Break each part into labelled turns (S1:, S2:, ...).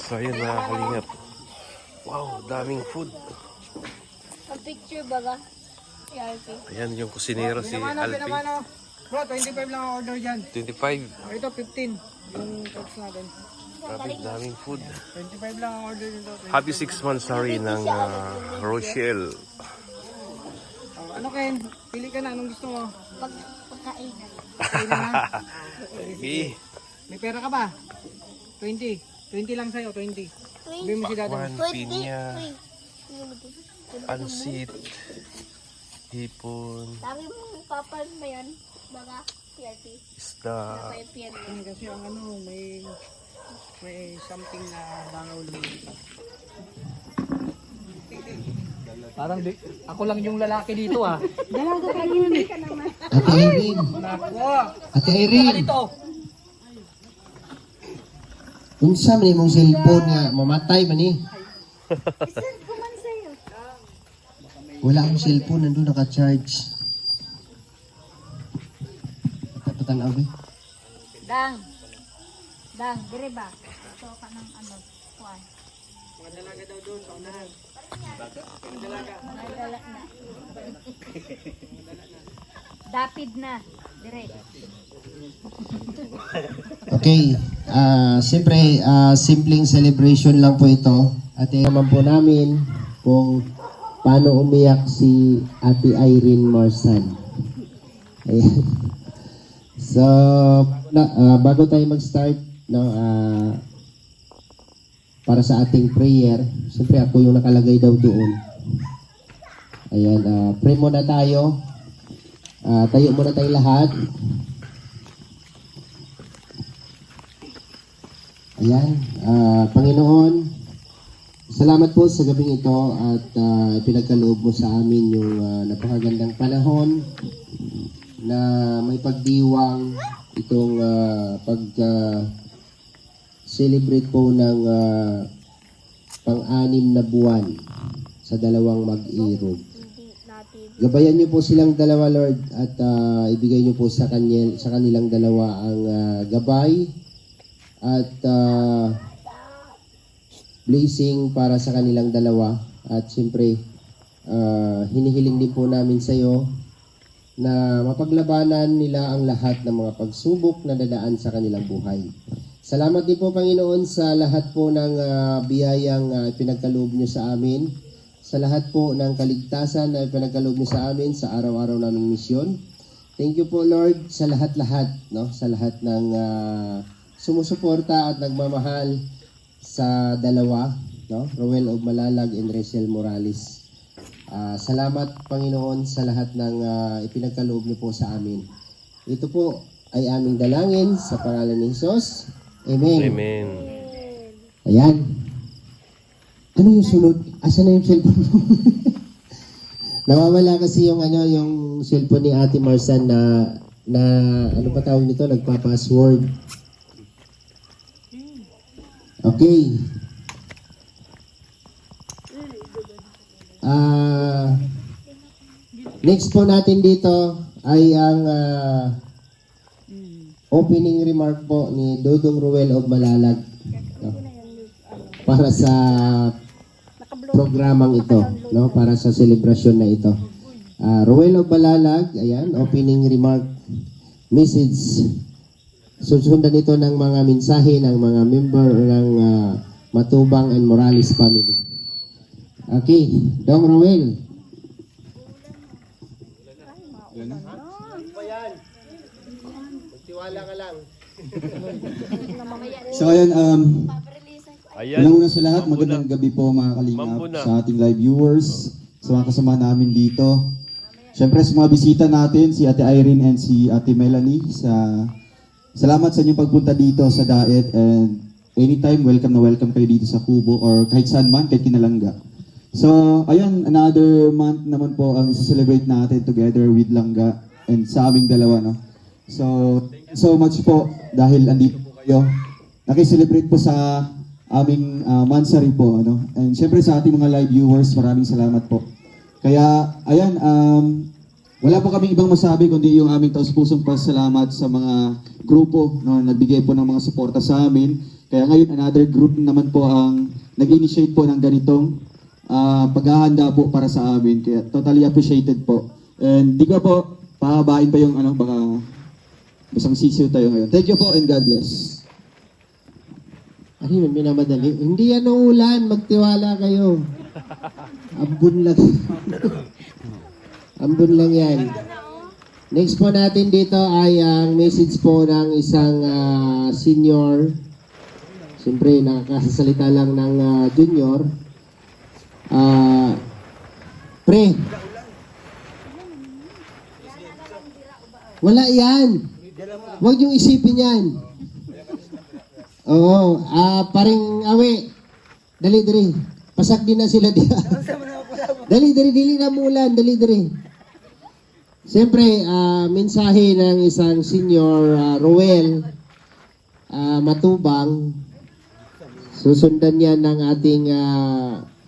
S1: So ayun mga kalingap. Wow, daming food.
S2: Ang picture baga. ERP.
S1: Ayan yung kusinero si Alpi.
S3: Bro, 25 lang ang order dyan.
S1: 25.
S3: Ito, 15. Yung coach natin.
S1: Grabe, daming food.
S3: 25 lang ang order nito.
S1: Happy 6 months sorry ng Rochelle.
S3: Ano Ken? Pili ka na. Anong gusto mo?
S2: Pagkain.
S3: Pili na.
S1: Okay.
S3: May pera ka ba? 20. 20 lang sa'yo, 20. Sabi mo si Dada.
S1: One pinya, pansit, hipon,
S2: Sabi mo, papan mo yan. Baga, ERP.
S1: isda.
S2: Paipian mo.
S3: Kasi ang ano, may something na bangaw lang. Parang ako lang yung lalaki dito ah.
S2: Dalaga ka yun.
S4: Ate Irene.
S3: Nako!
S4: Ate Irene.
S3: Dito!
S4: Unsa man imong cellphone nga mamatay man ni?
S2: Kuman sa'yo.
S4: Wala akong cellphone nandun naka-charge. Patanaw ba?
S2: Dang. Dang, dire ba? Ito ka ng ano, kuwan.
S3: Mga dalaga daw doon sa unahan.
S2: Mga dala na. Dapid na. Dire.
S4: Okay. Siyempre, simpleng celebration lang po ito. At naman po namin kung paano umiyak si Ate Irene Marsan. Ayan. So, bago tayo mag-start, no, para sa ating prayer, siyempre ako yung nakalagay daw doon. Ayan, pray muna tayo. Tayo muna tayo lahat. Ayan, Panginoon, salamat po sa gabing ito at pinagkaloob mo sa amin yung napakagandang panahon na may pagdiwang itong pag-celebrate po ng pang-anim na buwan sa dalawang mag-irog.
S2: Hindi natin.
S4: Gabayan niyo po silang dalawa, Lord, at ibigay niyo po sa kanilang dalawa ang gabay at blessing para sa kanilang dalawa. At siyempre, hinihiling din po namin sa iyo na mapaglabanan nila ang lahat ng mga pagsubok na dadaan sa kanilang buhay. Salamat din po, Panginoon, sa lahat po ng biyayang pinagkaloob niyo sa amin, sa lahat po ng kaligtasan na pinagkaloob niyo sa amin sa araw-araw naming misyon. Thank you po, Lord, sa lahat-lahat, no? Sa lahat ng sumusuporta at nagmamahal sa dalawa, no? Roel of Malalag and Rachel Morales. Salamat, Panginoon, sa lahat ng ipinagkaloob niyo po sa amin. Ito po ay aming dalangin sa pangalan ni Jesus. Amen.
S1: Amen.
S4: Ayan. Ano yung sunod? Asa na yung cellphone mo? Nawawala kasi yung yung cellphone ni Ate Marsan na ano pa tawag nito? Nagpa-password. Okay. Next po natin dito ay ang opening remark po ni Dodong Ruel of Malalag, no? Para sa programang ito, no? Para sa selebrasyon na ito. Ruel of Malalag, ayan, opening remark, message. Susundan ito ng mga mensahe ng mga member ng Matubang and Morales family. Okay, Dong Ruel. Magtiwala ka lang.
S5: So ayun,
S1: Ayan.
S5: unang-una sa lahat, magandang gabi po mga kalingap
S1: Mambuna.
S5: sa ating live viewers, sa mga kasama namin dito. Siyempre sa mga bisita natin, si Ate Irene and si Ate Melanie, salamat sa inyong pagpunta dito sa Daet, and anytime welcome na welcome kayo dito sa Kubo or kahit saan man, kahit Kinalangga. So ayun, another month naman po ang celebrate natin together with Langga and sa aming dalawa, no? So much po dahil andito po kayo. Nakiselebrate po sa aming mansari po, ano? And syempre sa ating mga live viewers, maraming salamat po. Kaya, ayan, wala po kaming ibang masabi kundi yung aming taus-pusong pasalamat sa mga grupo, no, nagbigay po ng mga suporta sa amin. Kaya ngayon, another group naman po ang nag-initiate po ng ganitong paghahanda po para sa amin. Kaya totally appreciated po. And di ko po pahabain pa yung baka basang sisiw tayo ngayon. Thank you po and God bless.
S4: Ano yun, minamadali? Hindi yan ulan, magtiwala kayo. Ambun lang. Ambun lang yan. Next po natin dito ay ang message po ng isang senior. Siyempre, nakakasasalita lang ng junior. Pre. Wala yan. Huwag yung isipin yan. Oo, paring awe. Dali. Pasak din na sila diya. Dali, dili na mulan. Dali. Siyempre, mensahe ng isang senior, Roel Matubang. Susundan yan ng ating,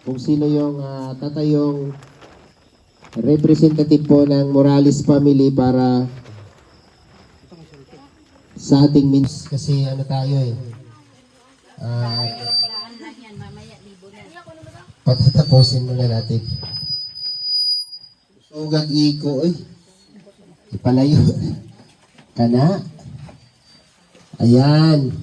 S4: kung sino yung tatayong representative po ng Morales family para sa ating kasi ano tayo patatapusin muna natin. Sugat iko ipalayo kana ayan.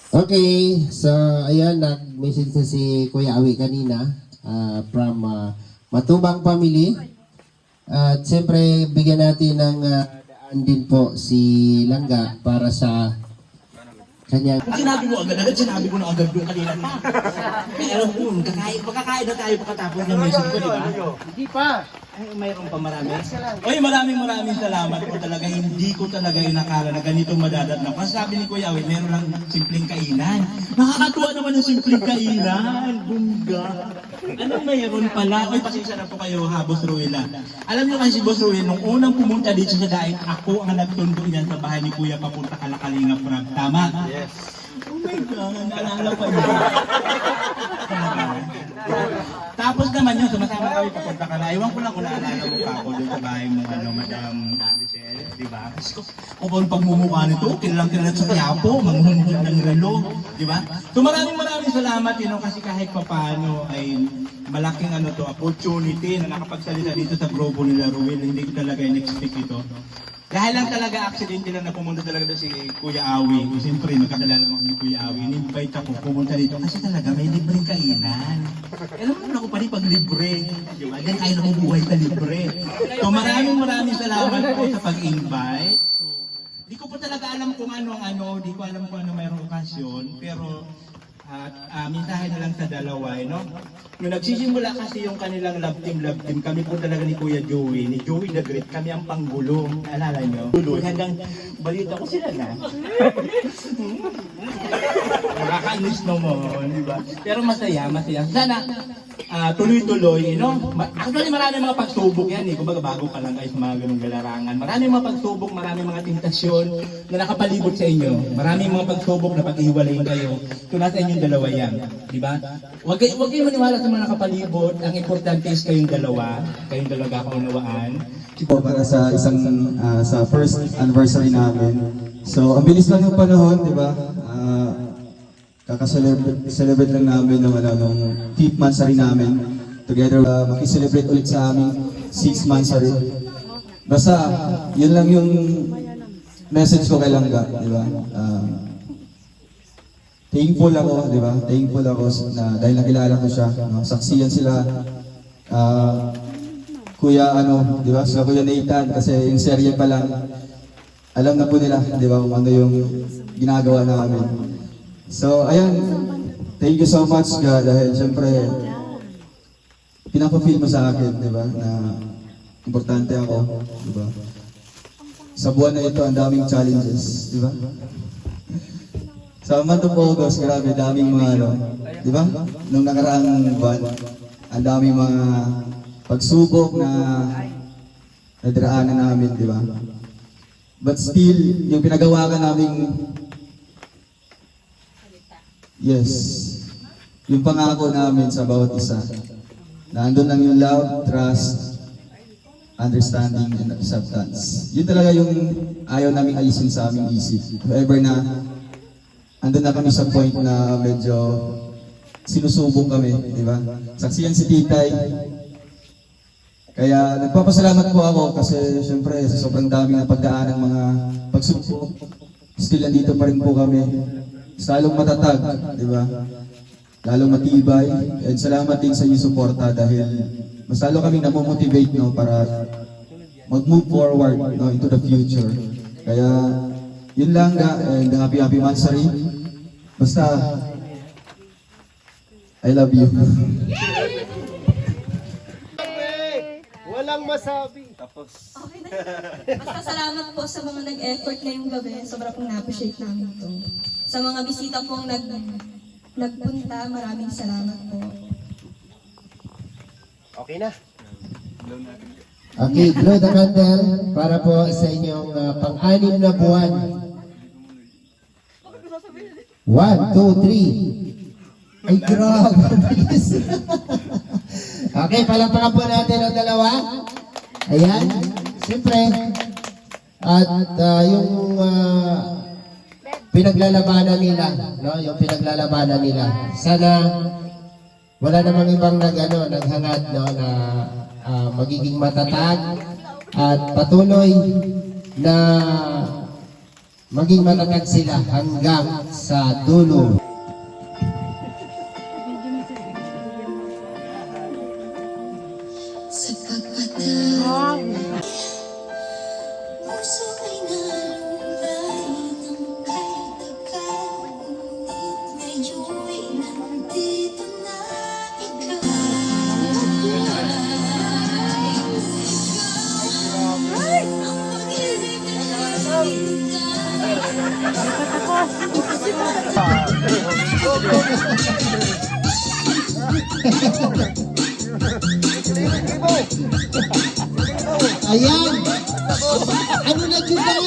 S4: Okay, so ayan, nag-message na si Kuya Awi kanina from Matubang family. At siyempre, bigyan natin ng daan din po si Langga para sa kanya.
S6: Sinabi ko na agad yung kanina pa. Pero kung kakain na tayo pagkatapos ng message ko, di ba?
S3: Hindi pa.
S6: Ay, mayroon pa marami. Oy, maraming salamat po talaga. Hindi ko talaga inakala na ganito madadatnan. Kasi sabi ni Kuya Awi, meron lang simpleng kainan. Nakakatuwa naman yung simpleng kainan. Bungga. Anong mayroon pala? Oy, pasensya na po kayo ha, Boss Ruel. Alam niyo kasi si Boss Ruel, nung unang pumunta dito sa Daig, ako ang nagtundo niyan sa bahay ni Kuya papunta Kalakalinga Prab. Tama? Yes. Oh my God, naalala pa yun. Tapos naman yun, sumasama kami papunta ka na. Iwan ko lang kung naalala mo pa ako doon sa bahay mo, Madam Michelle, di ba? Kasi kung pagmumukha nito, kilalang sa Quiapo, manghunhun ng relo, di ba? So maraming salamat, kasi kahit papaano ay malaking opportunity na nakapagsalita dito sa grupo nila Ruel. Hindi ko talaga in-expect ito. Dahil lang talaga aksidente lang na pumunta talaga si Kuya Awi. Siyempre, magkakilala naman ni Kuya Awi. In-invite ako pumunta dito kasi talaga may libreng kainan. Alam mo na ako pa rin pag libre. Di ba? Dahil kaya na buhay sa libre. So maraming salamat po sa pag-invite. So, di ko pa talaga alam kung di ko alam kung ano mayroong okasyon. Pero, mensahe na lang sa dalawa, no? Nung nagsisimula kasi yung kanilang love team, kami po talaga ni Kuya Joey, ni Joey the Great, kami ang panggulong. Alala nyo? Hanggang balita ko sila na. Nakakainis naman, di ba? Pero masaya. Sana, tuloy-tuloy, no? Actually, marami mga pagsubok yan, Kumbaga, bago ka lang guys, mga ganung galarangan. Marami mga pagsubok, marami mga tentasyon na nakapalibot sa inyo. Marami mga pagsubok na pag-ihiwalayin kayo. So, nasa inyong dalawa yan, di ba? Huwag kayo maniwala sa mga nakapalibot. Ang importante is kayong dalawa kaunawaan.
S5: Para sa sa first anniversary namin. So, ang bilis lang ng panahon, di ba? Celebrate lang namin ng 5th monthsary namin. Together, makiselebrate ulit sa aming 6th monthsary. Basta, yun lang yung message ko kay Langga, di ba? Thankful ako, di ba? Thankful ako na dahil nakilala ko siya. Saksiyan sila. Kuya, di ba? Sila Kuya Nathan, kasi yung serye pa lang, alam na po nila, di ba? Kung ano yung ginagawa namin. So, ayan. Thank you so much, God, dahil siyempre, pinapafeel mo sa akin, di ba? Na importante ako, di ba? Sa buwan na ito, ang daming challenges, di ba? Sa month of August, grabe, daming mga di ba? Nung nakaraang buwan, ang daming mga pagsubok na nadaraanan namin, di ba? But still, yung pinagawa ka namin, yes, yung pangako namin sa bawat isa, na andun lang yung love, trust, understanding, and acceptance. Yun talaga yung ayaw namin alisin sa aming isip. If ever na andun na kami sa point na medyo sinusubong kami, di ba? Saksiyan si Titay. Kaya nagpapasalamat po ako kasi syempre sa sobrang dami na pagdaan ng mga pagsubok, still nandito pa rin po kami. Lalong matatag, di ba? Lalong matibay. And salamat din sa inyong suporta dahil mas lalo kaming namomotivate, no, para mag-move forward, no, into the future. Kaya yun lang, and happy Mansari. Basta I love you.
S1: Walang masabi.
S7: Okay na. Basta salamat po sa mga nag-effort ngayong gabi. Sobrang pong na-appreciate namin ito. Sa mga bisita pong nagpunta, maraming salamat po.
S1: Okay na.
S4: Okay, blow the candle para po sa inyong pang-anim na buwan. 1, 2, 3. Ay, grabe. Okay, palampakan po natin ang dalawa. Ayan. Siyempre. At yung pinaglalabanan nila, no? Yung pinaglalabanan nila. Sana wala namang ibang naghangad, no, na magiging matatag at patuloy na maging matatag sila hanggang sa dulo.
S8: Puso ay nalumbay ng kay-tagal, ngunit ngayon'y nandito na ikaw. Ang pag-ibig
S4: Ayan! Ano na, Juday?